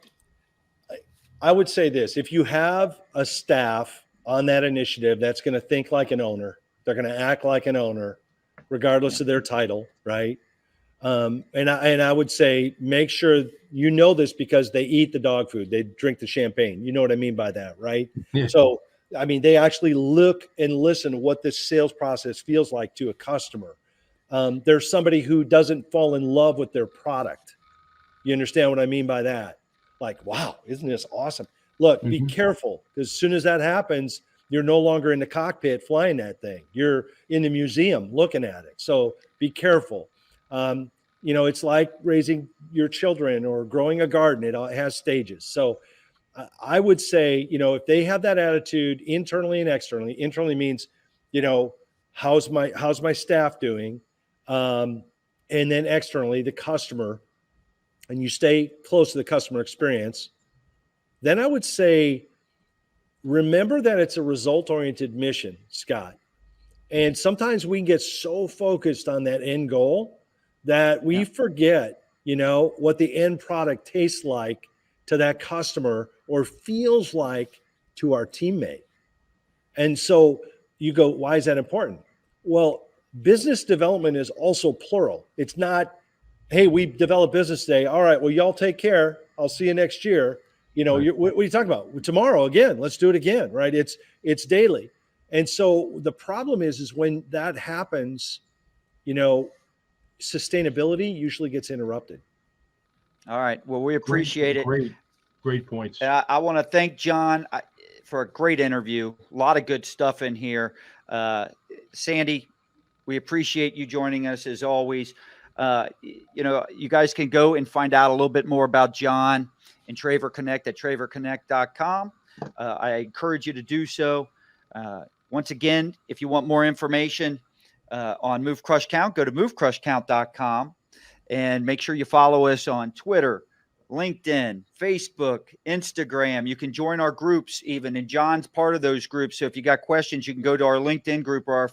I would say this. If you have a staff on that initiative that's going to think like an owner, they're going to act like an owner, regardless of their title, right? And I would say make sure you know this because they eat the dog food, they drink the champagne. You know what I mean by that, right? Yeah. So, they actually look and listen to what this sales process feels like to a customer. There's somebody who doesn't fall in love with their product. You understand what I mean by that? Like, wow, isn't this awesome? Look, be careful, because as soon as that happens, you're no longer in the cockpit flying that thing. You're in the museum looking at it. So be careful. It's like raising your children or growing a garden. It all has stages. So I would say, if they have that attitude internally and externally, internally means, how's my staff doing? And then externally, the customer, and you stay close to the customer experience, then I would say, remember that it's a result-oriented mission, Scott. And sometimes we can get so focused on that end goal that we forget, what the end product tastes like to that customer or feels like to our teammate. And so you go, why is that important? Well, business development is also plural. It's not, hey, we developed business today. All right, well, y'all take care. I'll see you next year. What are you talking about? Tomorrow again, let's do it again, right? It's daily. And so the problem is when that happens, sustainability usually gets interrupted. All right. Well, we appreciate it. Great points. I want to thank John for a great interview. A lot of good stuff in here. Sandy, we appreciate you joining us as always. You guys can go and find out a little bit more about John and Traver Connect at traverconnect.com. I encourage you to do so. Once again, if you want more information on Move Crush Count, go to move.crush.count.com. And make sure you follow us on Twitter, LinkedIn, Facebook, Instagram. You can join our groups even, and John's part of those groups. So if you got questions, you can go to our LinkedIn group or our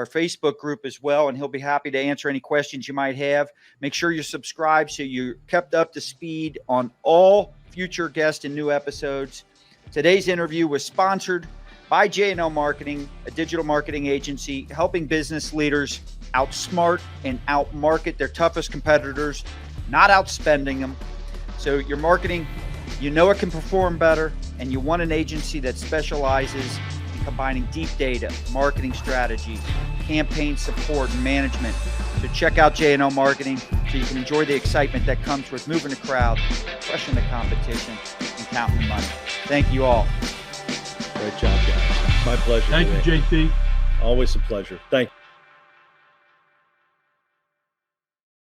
Facebook group as well, and he'll be happy to answer any questions you might have. Make sure you're subscribed so you're kept up to speed on all future guests and new episodes. Today's interview was sponsored by J&L Marketing, a digital marketing agency helping business leaders outsmart and outmarket their toughest competitors, not outspending them. So your marketing, you know it can perform better, and you want an agency that specializes in combining deep data, marketing strategy, campaign support, and management. So check out J&L Marketing so you can enjoy the excitement that comes with moving the crowd, crushing the competition, and counting the money. Thank you all. Great job, guys. My pleasure. Thank you, JT. Always a pleasure. Thank you.